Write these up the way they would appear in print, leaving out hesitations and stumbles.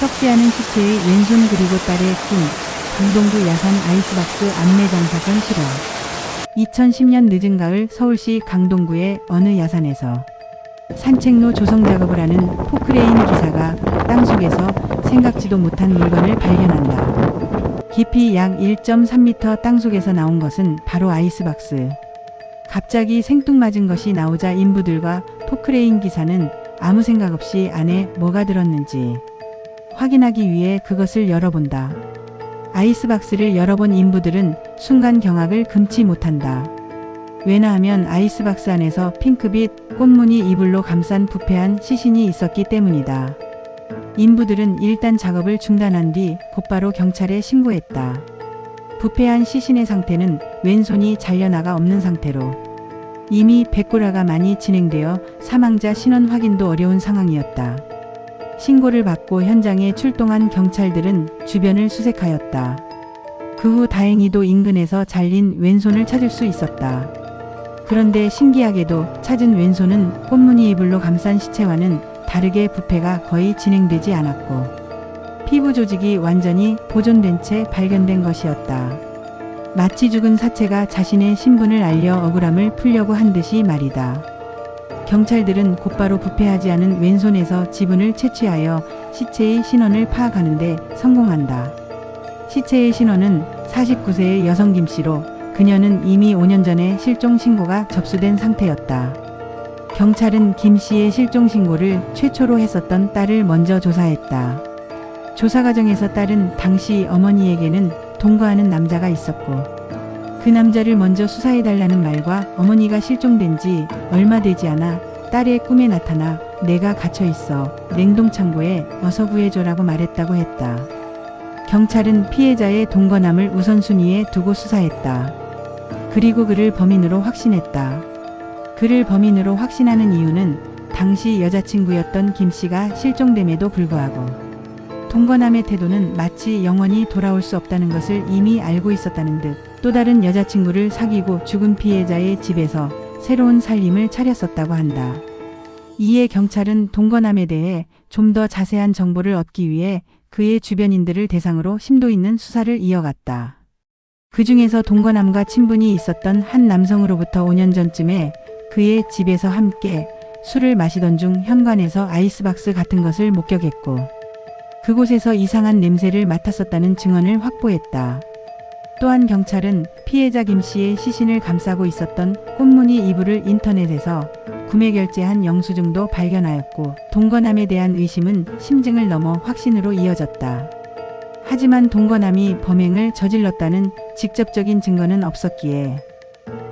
썩지 않은 시체의 왼손 그리고 딸의 낀 강동구 야산 아이스박스 안매장 사건 실화. 2010년 늦은 가을 서울시 강동구의 어느 야산에서 산책로 조성 작업을 하는 포크레인 기사가 땅속에서 생각지도 못한 물건을 발견한다. 깊이 약 1.3m 땅속에서 나온 것은 바로 아이스박스. 갑자기 생뚱맞은 것이 나오자 인부들과 포크레인 기사는 아무 생각 없이 안에 뭐가 들었는지 확인하기 위해 그것을 열어본다. 아이스박스를 열어본 인부들은 순간 경악을 금치 못한다. 왜냐하면 아이스박스 안에서 핑크빛 꽃무늬 이불로 감싼 부패한 시신이 있었기 때문이다. 인부들은 일단 작업을 중단한 뒤 곧바로 경찰에 신고했다. 부패한 시신의 상태는 왼손이 잘려나가 없는 상태로 이미 백골화가 많이 진행되어 사망자 신원 확인도 어려운 상황이었다. 신고를 받고 현장에 출동한 경찰들은 주변을 수색하였다. 그 후 다행히도 인근에서 잘린 왼손을 찾을 수 있었다. 그런데 신기하게도 찾은 왼손은 꽃무늬 이불로 감싼 시체와는 다르게 부패가 거의 진행되지 않았고 피부 조직이 완전히 보존된 채 발견된 것이었다. 마치 죽은 사체가 자신의 신분을 알려 억울함을 풀려고 한 듯이 말이다. 경찰들은 곧바로 부패하지 않은 왼손에서 지분을 채취하여 시체의 신원을 파악하는 데 성공한다. 시체의 신원은 49세의 여성 김씨로 그녀는 이미 5년 전에 실종 신고가 접수된 상태였다. 경찰은 김씨의 실종 신고를 최초로 했었던 딸을 먼저 조사했다. 조사 과정에서 딸은 당시 어머니에게는 동거하는 남자가 있었고 그 남자를 먼저 수사해달라는 말과 어머니가 실종된 지 얼마 되지 않아 딸의 꿈에 나타나 내가 갇혀있어 냉동창고에 어서 구해줘라고 말했다고 했다. 경찰은 피해자의 동거남을 우선순위에 두고 수사했다. 그리고 그를 범인으로 확신했다. 그를 범인으로 확신하는 이유는 당시 여자친구였던 김씨가 실종됨에도 불구하고 동거남의 태도는 마치 영원히 돌아올 수 없다는 것을 이미 알고 있었다는 듯 또 다른 여자친구를 사귀고 죽은 피해자의 집에서 새로운 살림을 차렸었다고 한다. 이에 경찰은 동거남에 대해 좀 더 자세한 정보를 얻기 위해 그의 주변인들을 대상으로 심도 있는 수사를 이어갔다. 그 중에서 동거남과 친분이 있었던 한 남성으로부터 5년 전쯤에 그의 집에서 함께 술을 마시던 중 현관에서 아이스박스 같은 것을 목격했고 그곳에서 이상한 냄새를 맡았었다는 증언을 확보했다. 또한 경찰은 피해자 김씨의 시신을 감싸고 있었던 꽃무늬 이불을 인터넷에서 구매 결제한 영수증도 발견하였고 동거남에 대한 의심은 심증을 넘어 확신으로 이어졌다. 하지만 동거남이 범행을 저질렀다는 직접적인 증거는 없었기에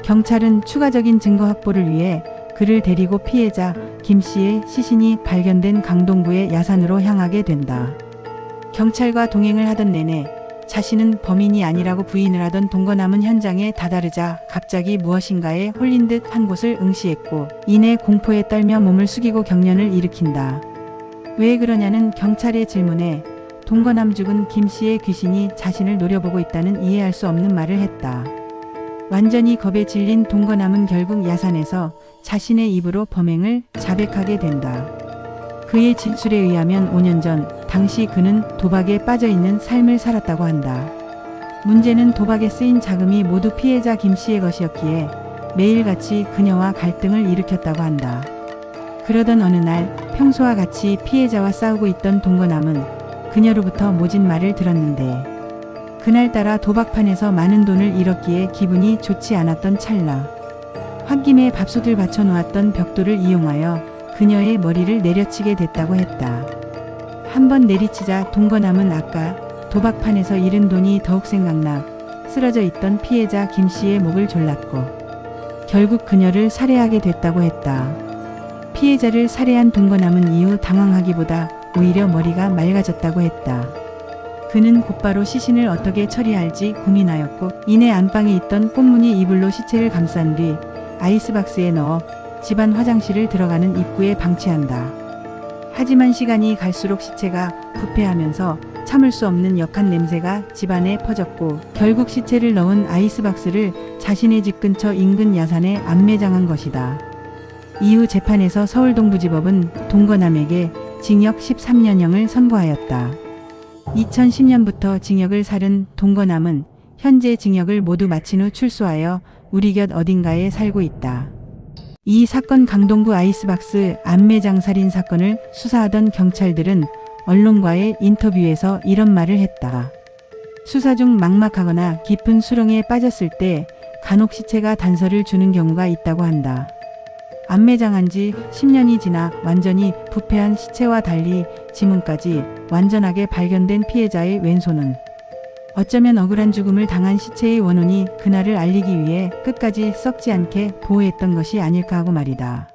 경찰은 추가적인 증거 확보를 위해 그를 데리고 피해자 김씨의 시신이 발견된 강동구의 야산으로 향하게 된다. 경찰과 동행을 하던 내내 자신은 범인이 아니라고 부인을 하던 동거남은 현장에 다다르자 갑자기 무엇인가에 홀린 듯 한 곳을 응시했고 이내 공포에 떨며 몸을 숙이고 경련을 일으킨다. 왜 그러냐는 경찰의 질문에 동거남 죽은 김씨의 귀신이 자신을 노려보고 있다는 이해할 수 없는 말을 했다. 완전히 겁에 질린 동거남은 결국 야산에서 자신의 입으로 범행을 자백하게 된다. 그의 진술에 의하면 5년 전 당시 그는 도박에 빠져있는 삶을 살았다고 한다. 문제는 도박에 쓰인 자금이 모두 피해자 김씨의 것이었기에 매일같이 그녀와 갈등을 일으켰다고 한다. 그러던 어느 날 평소와 같이 피해자와 싸우고 있던 동거남은 그녀로부터 모진 말을 들었는데 그날따라 도박판에서 많은 돈을 잃었기에 기분이 좋지 않았던 찰나 홧김에 밥솥을 받쳐놓았던 벽돌을 이용하여 그녀의 머리를 내려치게 됐다고 했다. 한번 내리치자 동거남은 아까 도박판에서 잃은 돈이 더욱 생각나 쓰러져 있던 피해자 김씨의 목을 졸랐고 결국 그녀를 살해하게 됐다고 했다. 피해자를 살해한 동거남은 이후 당황하기보다 오히려 머리가 맑아졌다고 했다. 그는 곧바로 시신을 어떻게 처리할지 고민하였고 이내 안방에 있던 꽃무늬 이불로 시체를 감싼 뒤 아이스박스에 넣어 집안 화장실을 들어가는 입구에 방치한다. 하지만 시간이 갈수록 시체가 부패하면서 참을 수 없는 역한 냄새가 집안에 퍼졌고 결국 시체를 넣은 아이스박스를 자신의 집 근처 인근 야산에 안매장한 것이다. 이후 재판에서 서울동부지법은 동거남에게 징역 13년형을 선고하였다. 2010년부터 징역을 살은 동거남은 현재 징역을 모두 마친 후 출소하여 우리 곁 어딘가에 살고 있다. 이 사건 강동구 아이스박스 안매장 살인 사건을 수사하던 경찰들은 언론과의 인터뷰에서 이런 말을 했다. 수사 중 막막하거나 깊은 수렁에 빠졌을 때 간혹 시체가 단서를 주는 경우가 있다고 한다. 안매장한 지 10년이 지나 완전히 부패한 시체와 달리 지문까지 완전하게 발견된 피해자의 왼손은 어쩌면 억울한 죽음을 당한 시체의 원혼이 그날을 알리기 위해 끝까지 썩지 않게 보호했던 것이 아닐까 하고 말이다.